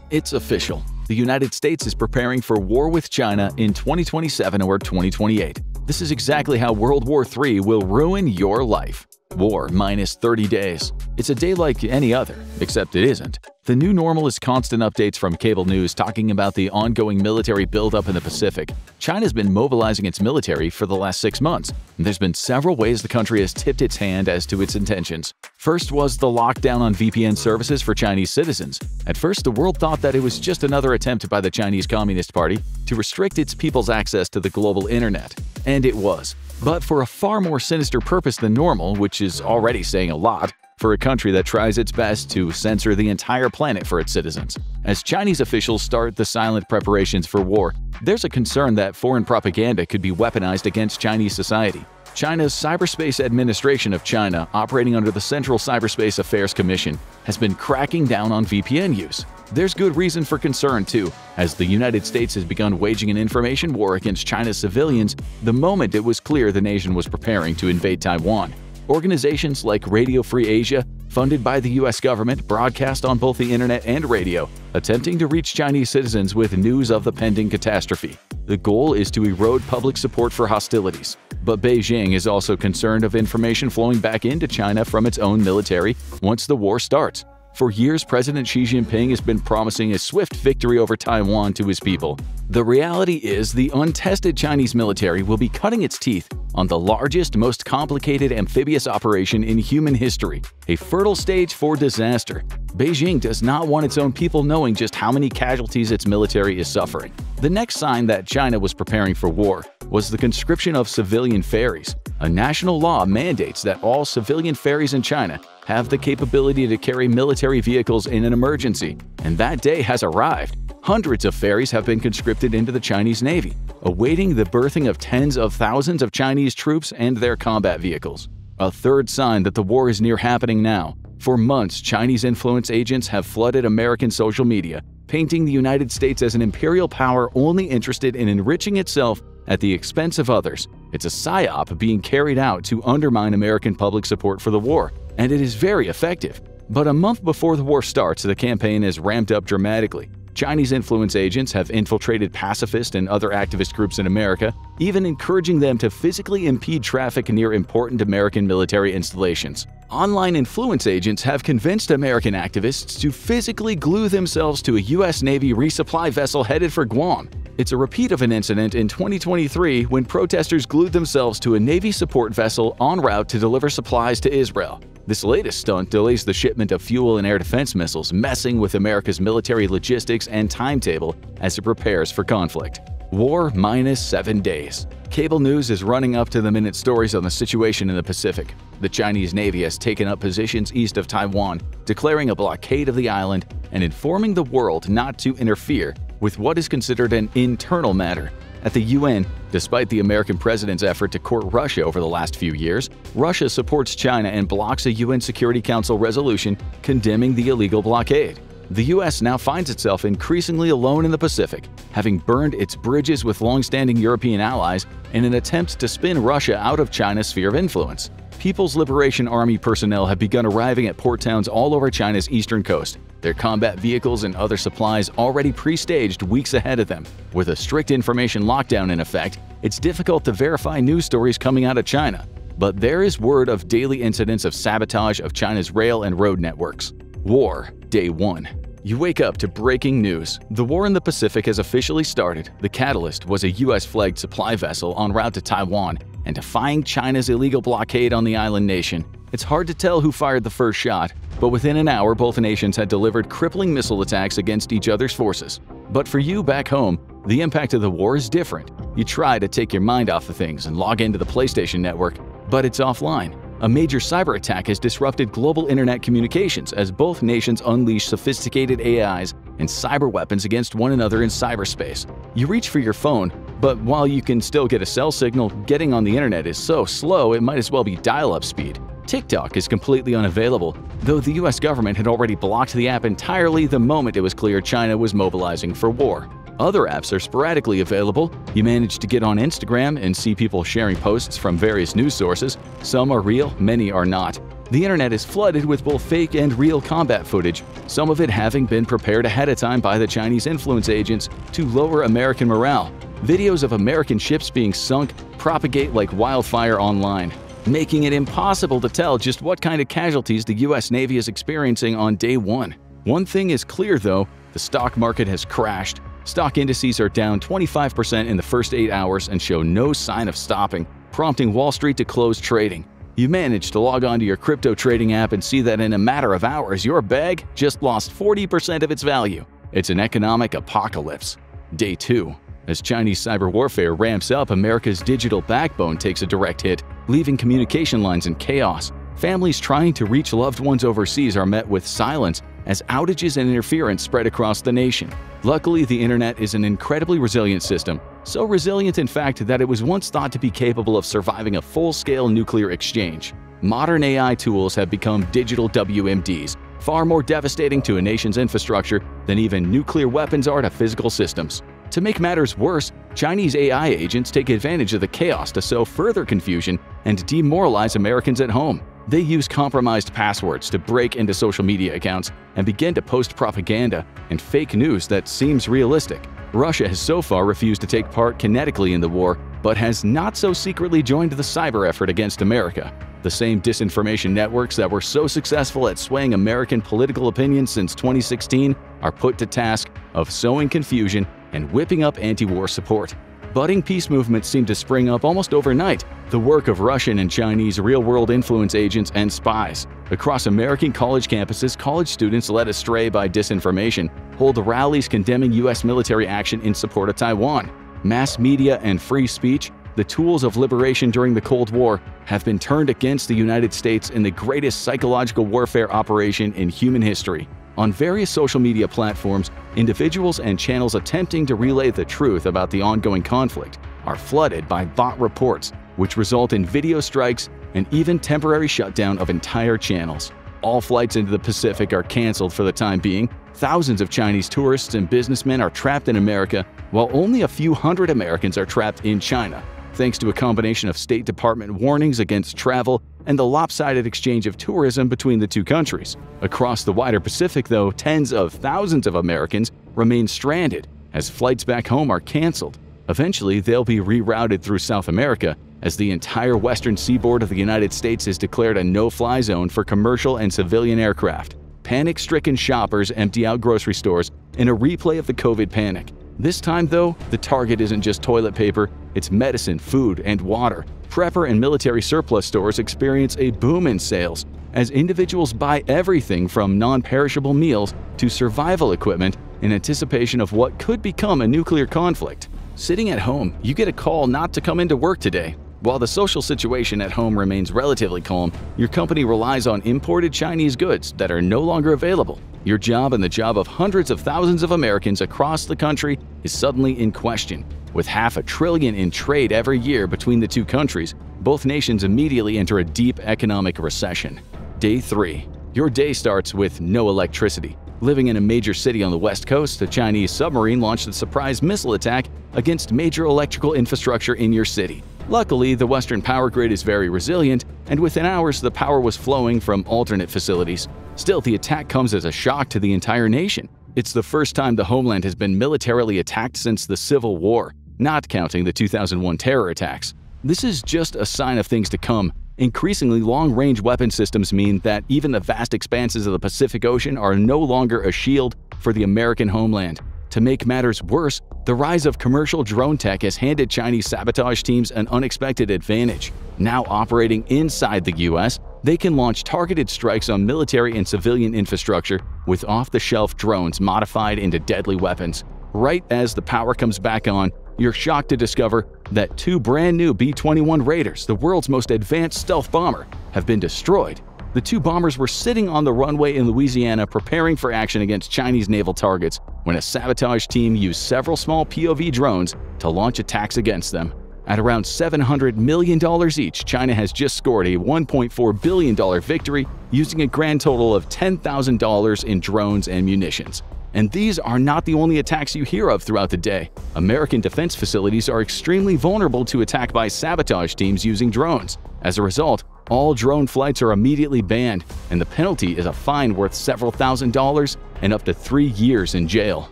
It's official. The United States is preparing for war with China in 2027 or 2028. This is exactly how World War III will ruin your life. War minus 30 days. It's a day like any other, except it isn't. The new normal is constant updates from cable news talking about the ongoing military buildup in the Pacific. China's been mobilizing its military for the last 6 months. There's been several ways the country has tipped its hand as to its intentions. First was the lockdown on VPN services for Chinese citizens. At first, the world thought that it was just another attempt by the Chinese Communist Party to restrict its people's access to the global internet. And it was. But for a far more sinister purpose than normal, which is already saying a lot, for a country that tries its best to censor the entire planet for its citizens. As Chinese officials start the silent preparations for war, there's a concern that foreign propaganda could be weaponized against Chinese society. China's Cyberspace Administration of China, operating under the Central Cyberspace Affairs Commission, has been cracking down on VPN use. There's good reason for concern, too, as the United States has begun waging an information war against China's civilians the moment it was clear the nation was preparing to invade Taiwan. Organizations like Radio Free Asia, funded by the U.S. government, broadcast on both the internet and radio, attempting to reach Chinese citizens with news of the pending catastrophe. The goal is to erode public support for hostilities. But Beijing is also concerned of information flowing back into China from its own military once the war starts. For years, President Xi Jinping has been promising a swift victory over Taiwan to his people. The reality is the untested Chinese military will be cutting its teeth on the largest, most complicated amphibious operation in human history, a fertile stage for disaster. Beijing does not want its own people knowing just how many casualties its military is suffering. The next sign that China was preparing for war was the conscription of civilian ferries. A national law mandates that all civilian ferries in China have the capability to carry military vehicles in an emergency, and that day has arrived. Hundreds of ferries have been conscripted into the Chinese Navy, awaiting the berthing of tens of thousands of Chinese troops and their combat vehicles. A third sign that the war is near happening now. For months, Chinese influence agents have flooded American social media, painting the United States as an imperial power only interested in enriching itself at the expense of others. It's a psyop being carried out to undermine American public support for the war, and it is very effective. But a month before the war starts, the campaign is ramped up dramatically. Chinese influence agents have infiltrated pacifist and other activist groups in America, even encouraging them to physically impede traffic near important American military installations. Online influence agents have convinced American activists to physically glue themselves to a U.S. Navy resupply vessel headed for Guam. It's a repeat of an incident in 2023 when protesters glued themselves to a Navy support vessel en route to deliver supplies to Israel. This latest stunt delays the shipment of fuel and air defense missiles, messing with America's military logistics and timetable as it prepares for conflict. War minus 7 days. Cable news is running up-to-the-minute stories on the situation in the Pacific. The Chinese Navy has taken up positions east of Taiwan, declaring a blockade of the island and informing the world not to interfere with what is considered an internal matter. At the UN, despite the American president's effort to court Russia over the last few years, Russia supports China and blocks a UN Security Council resolution condemning the illegal blockade. The U.S. now finds itself increasingly alone in the Pacific, having burned its bridges with long-standing European allies in an attempt to spin Russia out of China's sphere of influence. People's Liberation Army personnel have begun arriving at port towns all over China's eastern coast, their combat vehicles and other supplies already pre-staged weeks ahead of them. With a strict information lockdown in effect, it's difficult to verify news stories coming out of China. But there is word of daily incidents of sabotage of China's rail and road networks. War, Day 1. You wake up to breaking news. The war in the Pacific has officially started. The catalyst was a U.S.-flagged supply vessel en route to Taiwan and defying China's illegal blockade on the island nation. It's hard to tell who fired the first shot, but within an hour both nations had delivered crippling missile attacks against each other's forces. But for you back home, the impact of the war is different. You try to take your mind off of things and log into the PlayStation network, but it's offline. A major cyber attack has disrupted global internet communications as both nations unleash sophisticated AIs and cyber weapons against one another in cyberspace. You reach for your phone, but while you can still get a cell signal, getting on the internet is so slow it might as well be dial-up speed. TikTok is completely unavailable, though the US government had already blocked the app entirely the moment it was clear China was mobilizing for war. Other apps are sporadically available. You manage to get on Instagram and see people sharing posts from various news sources. Some are real, many are not. The internet is flooded with both fake and real combat footage, some of it having been prepared ahead of time by the Chinese influence agents to lower American morale. Videos of American ships being sunk propagate like wildfire online, making it impossible to tell just what kind of casualties the US Navy is experiencing on day one. One thing is clear though, the stock market has crashed. Stock indices are down 25% in the first 8 hours and show no sign of stopping, prompting Wall Street to close trading. You managed to log on to your crypto trading app and see that in a matter of hours, your bag just lost 40% of its value. It's an economic apocalypse. Day 2. As Chinese cyber warfare ramps up, America's digital backbone takes a direct hit, leaving communication lines in chaos. Families trying to reach loved ones overseas are met with silence as outages and interference spread across the nation. Luckily, the internet is an incredibly resilient system, so resilient in fact that it was once thought to be capable of surviving a full-scale nuclear exchange. Modern AI tools have become digital WMDs, far more devastating to a nation's infrastructure than even nuclear weapons are to physical systems. To make matters worse, Chinese AI agents take advantage of the chaos to sow further confusion and demoralize Americans at home. They use compromised passwords to break into social media accounts and begin to post propaganda and fake news that seems realistic. Russia has so far refused to take part kinetically in the war, but has not so secretly joined the cyber effort against America. The same disinformation networks that were so successful at swaying American political opinion since 2016 are put to task of sowing confusion and whipping up anti-war support. Budding peace movements seem to spring up almost overnight, the work of Russian and Chinese real-world influence agents and spies. Across American college campuses, college students led astray by disinformation hold rallies condemning U.S. military action in support of Taiwan. Mass media and free speech, the tools of liberation during the Cold War, have been turned against the United States in the greatest psychological warfare operation in human history. On various social media platforms, individuals and channels attempting to relay the truth about the ongoing conflict are flooded by bot reports, which result in video strikes and even temporary shutdown of entire channels. All flights into the Pacific are canceled for the time being. Thousands of Chinese tourists and businessmen are trapped in America, while only a few hundred Americans are trapped in China, thanks to a combination of State Department warnings against travel and the lopsided exchange of tourism between the two countries. Across the wider Pacific, though, tens of thousands of Americans remain stranded as flights back home are canceled. Eventually, they'll be rerouted through South America as the entire western seaboard of the United States is declared a no-fly zone for commercial and civilian aircraft. Panic-stricken shoppers empty out grocery stores in a replay of the COVID panic. This time, though, the target isn't just toilet paper, it's medicine, food, and water. Prepper and military surplus stores experience a boom in sales as individuals buy everything from non-perishable meals to survival equipment in anticipation of what could become a nuclear conflict. Sitting at home, you get a call not to come into work today. While the social situation at home remains relatively calm, your company relies on imported Chinese goods that are no longer available. Your job and the job of hundreds of thousands of Americans across the country is suddenly in question. With $500 billion in trade every year between the two countries, both nations immediately enter a deep economic recession. Day 3. Your day starts with no electricity. Living in a major city on the West Coast, a Chinese submarine launched a surprise missile attack against major electrical infrastructure in your city. Luckily, the Western power grid is very resilient, and within hours the power was flowing from alternate facilities. Still, the attack comes as a shock to the entire nation. It's the first time the homeland has been militarily attacked since the Civil War, not counting the 2001 terror attacks. This is just a sign of things to come. Increasingly long-range weapon systems mean that even the vast expanses of the Pacific Ocean are no longer a shield for the American homeland. To make matters worse, the rise of commercial drone tech has handed Chinese sabotage teams an unexpected advantage. Now operating inside the US, they can launch targeted strikes on military and civilian infrastructure with off-the-shelf drones modified into deadly weapons. Right as the power comes back on, you're shocked to discover that 2 brand-new B-21 Raiders, the world's most advanced stealth bomber, have been destroyed. The 2 bombers were sitting on the runway in Louisiana preparing for action against Chinese naval targets when a sabotage team used several small POV drones to launch attacks against them. At around $700 million each, China has just scored a $1.4 billion victory using a grand total of $10,000 in drones and munitions. And these are not the only attacks you hear of throughout the day. American defense facilities are extremely vulnerable to attack by sabotage teams using drones. As a result, All drone flights are immediately banned, and the penalty is a fine worth several $1,000s and up to 3 years in jail.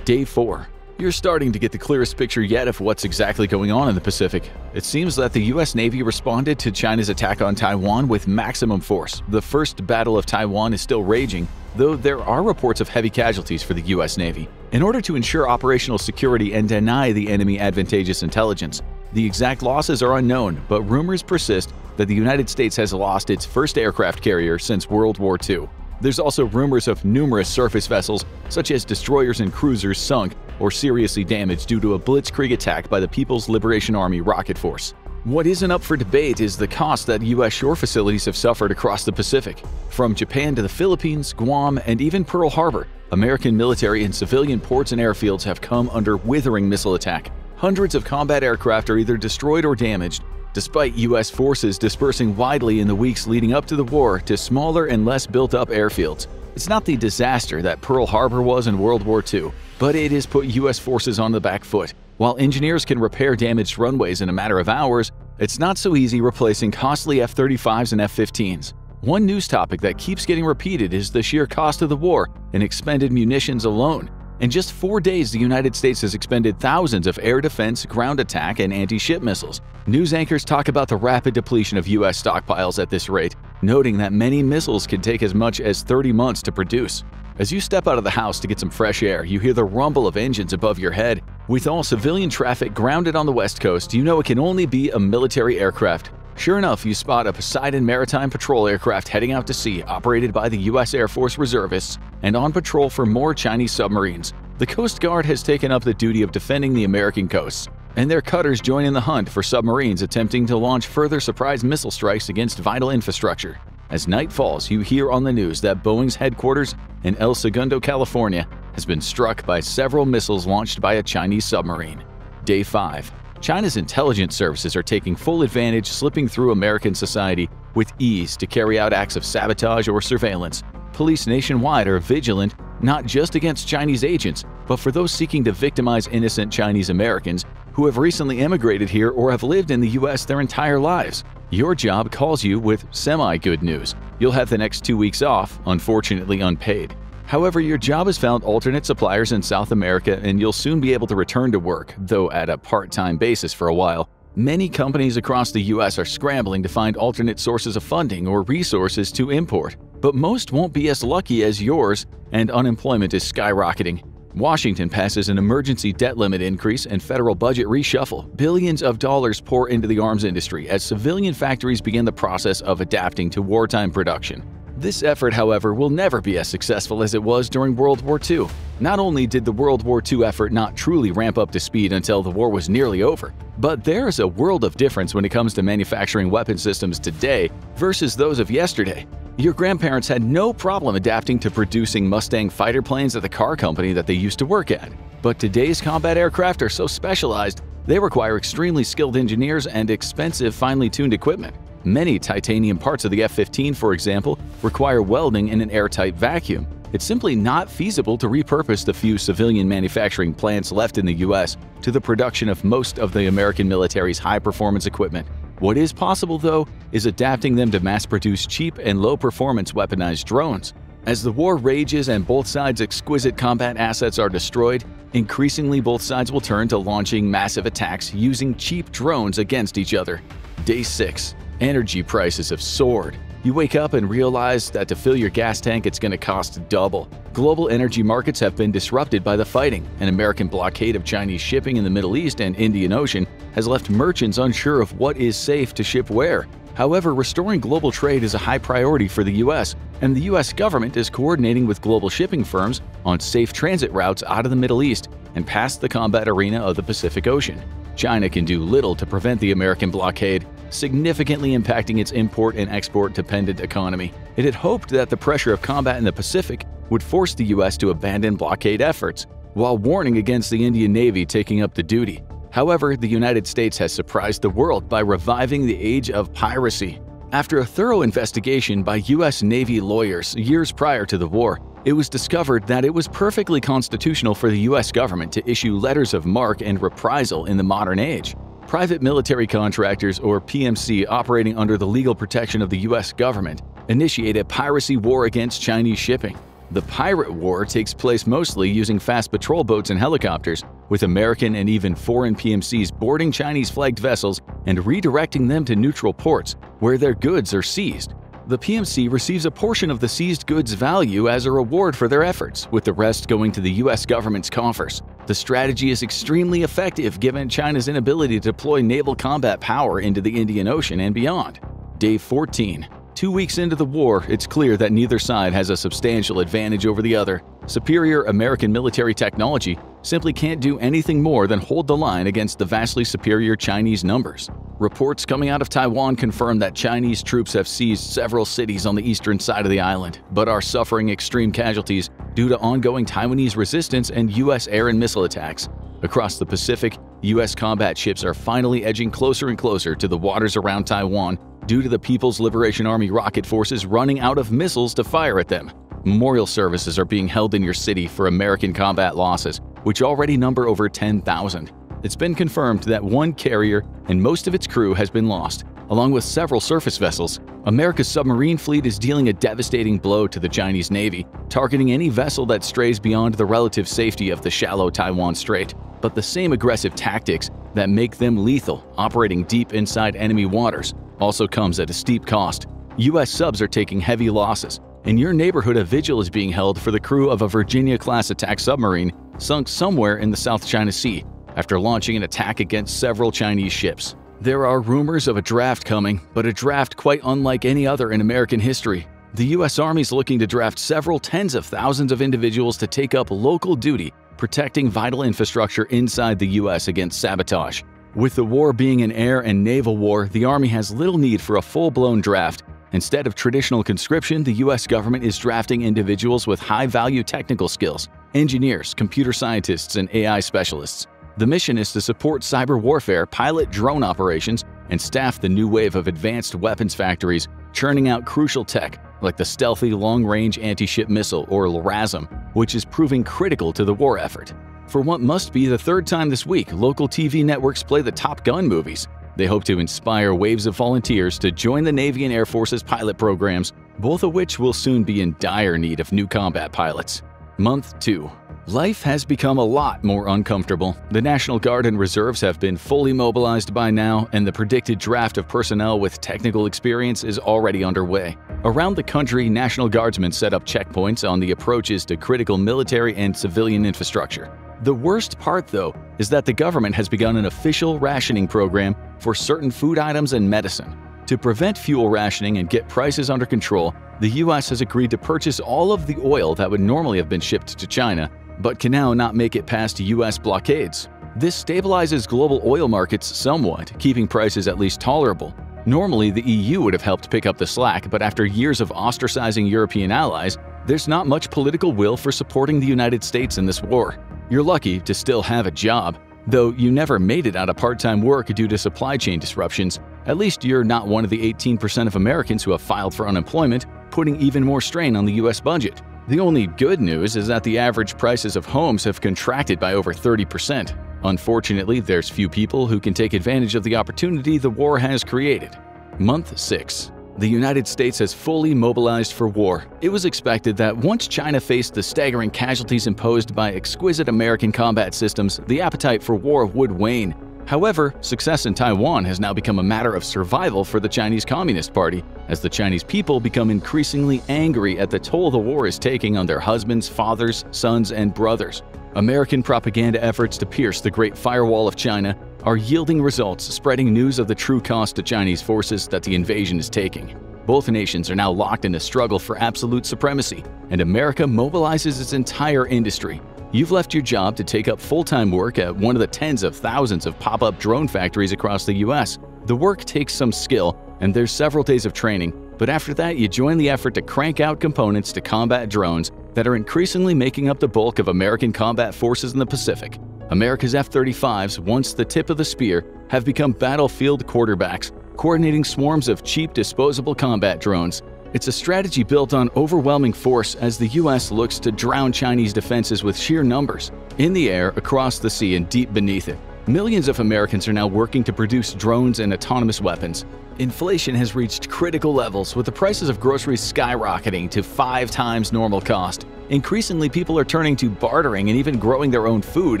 Day 4. You're starting to get the clearest picture yet of what's exactly going on in the Pacific. It seems that the US Navy responded to China's attack on Taiwan with maximum force. The First Battle of Taiwan is still raging, though there are reports of heavy casualties for the US Navy. In order to ensure operational security and deny the enemy advantageous intelligence, the exact losses are unknown, but rumors persist that the United States has lost its first aircraft carrier since World War II. There's also rumors of numerous surface vessels, such as destroyers and cruisers, sunk or seriously damaged due to a blitzkrieg attack by the People's Liberation Army rocket force. What isn't up for debate is the cost that U.S. shore facilities have suffered across the Pacific. From Japan to the Philippines, Guam, and even Pearl Harbor, American military and civilian ports and airfields have come under withering missile attack. Hundreds of combat aircraft are either destroyed or damaged, despite U.S. forces dispersing widely in the weeks leading up to the war to smaller and less built-up airfields. It's not the disaster that Pearl Harbor was in World War II, but it has put U.S. forces on the back foot. While engineers can repair damaged runways in a matter of hours, it's not so easy replacing costly F-35s and F-15s. One news topic that keeps getting repeated is the sheer cost of the war and expended munitions alone. In just 4 days, the United States has expended thousands of air defense, ground attack, and anti-ship missiles. News anchors talk about the rapid depletion of U.S. stockpiles at this rate, noting that many missiles can take as much as 30 months to produce. As you step out of the house to get some fresh air, you hear the rumble of engines above your head. With all civilian traffic grounded on the West Coast, you know it can only be a military aircraft. Sure enough, you spot a Poseidon maritime patrol aircraft heading out to sea, operated by the U.S. Air Force reservists and on patrol for more Chinese submarines. The Coast Guard has taken up the duty of defending the American coasts, and their cutters join in the hunt for submarines attempting to launch further surprise missile strikes against vital infrastructure. As night falls, you hear on the news that Boeing's headquarters in El Segundo, California, has been struck by several missiles launched by a Chinese submarine. Day 5. China's intelligence services are taking full advantage, slipping through American society with ease to carry out acts of sabotage or surveillance. Police nationwide are vigilant not just against Chinese agents, but for those seeking to victimize innocent Chinese Americans who have recently immigrated here or have lived in the U.S. their entire lives. Your job calls you with semi-good news. You'll have the next 2 weeks off, unfortunately unpaid. However, your job has found alternate suppliers in South America and you'll soon be able to return to work, though at a part-time basis for a while. Many companies across the U.S. are scrambling to find alternate sources of funding or resources to import, but most won't be as lucky as yours, and unemployment is skyrocketing. Washington passes an emergency debt limit increase and federal budget reshuffle. Billions of dollars pour into the arms industry as civilian factories begin the process of adapting to wartime production. This effort, however, will never be as successful as it was during World War II. Not only did the World War II effort not truly ramp up to speed until the war was nearly over, but there is a world of difference when it comes to manufacturing weapon systems today versus those of yesterday. Your grandparents had no problem adapting to producing Mustang fighter planes at the car company that they used to work at. But today's combat aircraft are so specialized, they require extremely skilled engineers and expensive, finely tuned equipment. Many titanium parts of the F-15, for example, require welding in an airtight vacuum. It's simply not feasible to repurpose the few civilian manufacturing plants left in the U.S. to the production of most of the American military's high-performance equipment. What is possible, though, is adapting them to mass-produce cheap and low-performance weaponized drones. As the war rages and both sides' exquisite combat assets are destroyed, increasingly both sides will turn to launching massive attacks using cheap drones against each other. Day 6. Energy prices have soared. You wake up and realize that to fill your gas tank it's going to cost double. Global energy markets have been disrupted by the fighting. An American blockade of Chinese shipping in the Middle East and Indian Ocean has left merchants unsure of what is safe to ship where. However, restoring global trade is a high priority for the U.S., and the U.S. government is coordinating with global shipping firms on safe transit routes out of the Middle East and past the combat arena of the Pacific Ocean. China can do little to prevent the American blockade, significantly impacting its import and export-dependent economy. It had hoped that the pressure of combat in the Pacific would force the U.S. to abandon blockade efforts, while warning against the Indian Navy taking up the duty. However, the United States has surprised the world by reviving the age of piracy. After a thorough investigation by U.S. Navy lawyers years prior to the war, it was discovered that it was perfectly constitutional for the U.S. government to issue letters of marque and reprisal in the modern age. Private military contractors, or PMC, operating under the legal protection of the US government, initiate a piracy war against Chinese shipping. The pirate war takes place mostly using fast patrol boats and helicopters, with American and even foreign PMCs boarding Chinese-flagged vessels and redirecting them to neutral ports, where their goods are seized. The PMC receives a portion of the seized goods' value as a reward for their efforts, with the rest going to the US government's coffers. The strategy is extremely effective given China's inability to deploy naval combat power into the Indian Ocean and beyond. Day 14. 2 weeks into the war, it's clear that neither side has a substantial advantage over the other. Superior American military technology simply can't do anything more than hold the line against the vastly superior Chinese numbers. Reports coming out of Taiwan confirm that Chinese troops have seized several cities on the eastern side of the island, but are suffering extreme casualties due to ongoing Taiwanese resistance and US air and missile attacks. Across the Pacific, US combat ships are finally edging closer and closer to the waters around Taiwan due to the People's Liberation Army rocket forces running out of missiles to fire at them. Memorial services are being held in your city for American combat losses, which already number over 10,000. It's been confirmed that one carrier and most of its crew has been lost, along with several surface vessels. America's submarine fleet is dealing a devastating blow to the Chinese Navy, targeting any vessel that strays beyond the relative safety of the shallow Taiwan Strait. But the same aggressive tactics that make them lethal, operating deep inside enemy waters, also comes at a steep cost. US subs are taking heavy losses. In your neighborhood, a vigil is being held for the crew of a Virginia-class attack submarine sunk somewhere in the South China Sea after launching an attack against several Chinese ships. There are rumors of a draft coming, but a draft quite unlike any other in American history. The US Army is looking to draft several tens of thousands of individuals to take up local duty protecting vital infrastructure inside the US against sabotage. With the war being an air and naval war, the Army has little need for a full-blown draft. Instead of traditional conscription, the US government is drafting individuals with high-value technical skills, engineers, computer scientists, and AI specialists. The mission is to support cyber warfare, pilot drone operations, and staff the new wave of advanced weapons factories, churning out crucial tech like the stealthy long-range anti-ship missile, or LRASM, which is proving critical to the war effort. For what must be the third time this week, local TV networks play the Top Gun movies. They hope to inspire waves of volunteers to join the Navy and Air Force's pilot programs, both of which will soon be in dire need of new combat pilots. Month 2. Life has become a lot more uncomfortable. The National Guard and Reserves have been fully mobilized by now, and the predicted draft of personnel with technical experience is already underway. Around the country, National Guardsmen set up checkpoints on the approaches to critical military and civilian infrastructure. The worst part, though, is that the government has begun an official rationing program for certain food items and medicine. To prevent fuel rationing and get prices under control, the US has agreed to purchase all of the oil that would normally have been shipped to China, but can now not make it past US blockades. This stabilizes global oil markets somewhat, keeping prices at least tolerable. Normally, the EU would have helped pick up the slack, but after years of ostracizing European allies, there's not much political will for supporting the United States in this war. You're lucky to still have a job. Though you never made it out of part-time work due to supply chain disruptions, at least you're not one of the 18% of Americans who have filed for unemployment, putting even more strain on the US budget. The only good news is that the average prices of homes have contracted by over 30%. Unfortunately, there's few people who can take advantage of the opportunity the war has created. Month 6. The United States has fully mobilized for war. It was expected that once China faced the staggering casualties imposed by exquisite American combat systems, the appetite for war would wane. However, success in Taiwan has now become a matter of survival for the Chinese Communist Party, as the Chinese people become increasingly angry at the toll the war is taking on their husbands, fathers, sons, and brothers. American propaganda efforts to pierce the Great Firewall of China are yielding results, spreading news of the true cost to Chinese forces that the invasion is taking. Both nations are now locked in a struggle for absolute supremacy, and America mobilizes its entire industry. You've left your job to take up full-time work at one of the tens of thousands of pop-up drone factories across the US. The work takes some skill, and there's several days of training, but after that you join the effort to crank out components to combat drones that are increasingly making up the bulk of American combat forces in the Pacific. America's F-35s, once the tip of the spear, have become battlefield quarterbacks, coordinating swarms of cheap disposable combat drones. It's a strategy built on overwhelming force as the US looks to drown Chinese defenses with sheer numbers, in the air, across the sea, and deep beneath it. Millions of Americans are now working to produce drones and autonomous weapons. Inflation has reached critical levels, with the prices of groceries skyrocketing to 5 times normal cost. Increasingly, people are turning to bartering and even growing their own food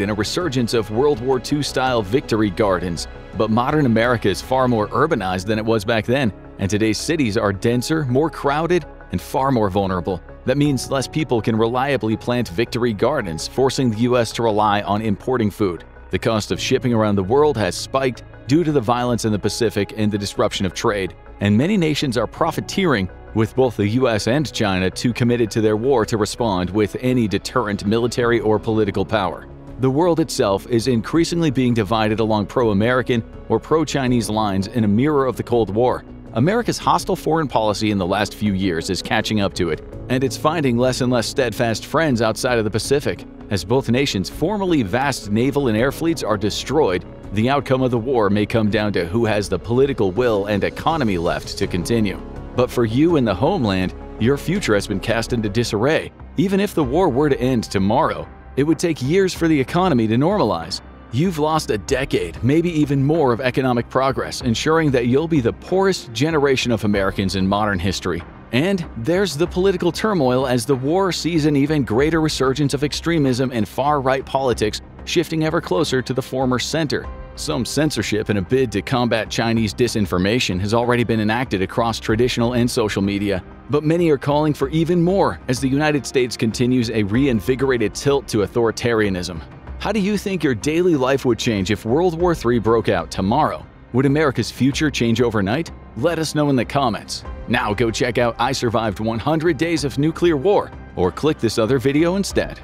in a resurgence of World War II-style victory gardens. But modern America is far more urbanized than it was back then, and today's cities are denser, more crowded, and far more vulnerable. That means less people can reliably plant victory gardens, forcing the U.S. to rely on importing food. The cost of shipping around the world has spiked due to the violence in the Pacific and the disruption of trade, and many nations are profiteering, with both the US and China too committed to their war to respond with any deterrent military or political power. The world itself is increasingly being divided along pro-American or pro-Chinese lines in a mirror of the Cold War. America's hostile foreign policy in the last few years is catching up to it, and it's finding less and less steadfast friends outside of the Pacific. As both nations' formerly vast naval and air fleets are destroyed, the outcome of the war may come down to who has the political will and economy left to continue. But for you in the homeland, your future has been cast into disarray. Even if the war were to end tomorrow, it would take years for the economy to normalize. You've lost a decade, maybe even more, of economic progress, ensuring that you'll be the poorest generation of Americans in modern history. And there's the political turmoil as the war sees an even greater resurgence of extremism and far-right politics, shifting ever closer to the former center. Some censorship in a bid to combat Chinese disinformation has already been enacted across traditional and social media, but many are calling for even more as the United States continues a reinvigorated tilt to authoritarianism. How do you think your daily life would change if World War III broke out tomorrow? Would America's future change overnight? Let us know in the comments. Now go check out I Survived 100 Days of Nuclear War, or click this other video instead.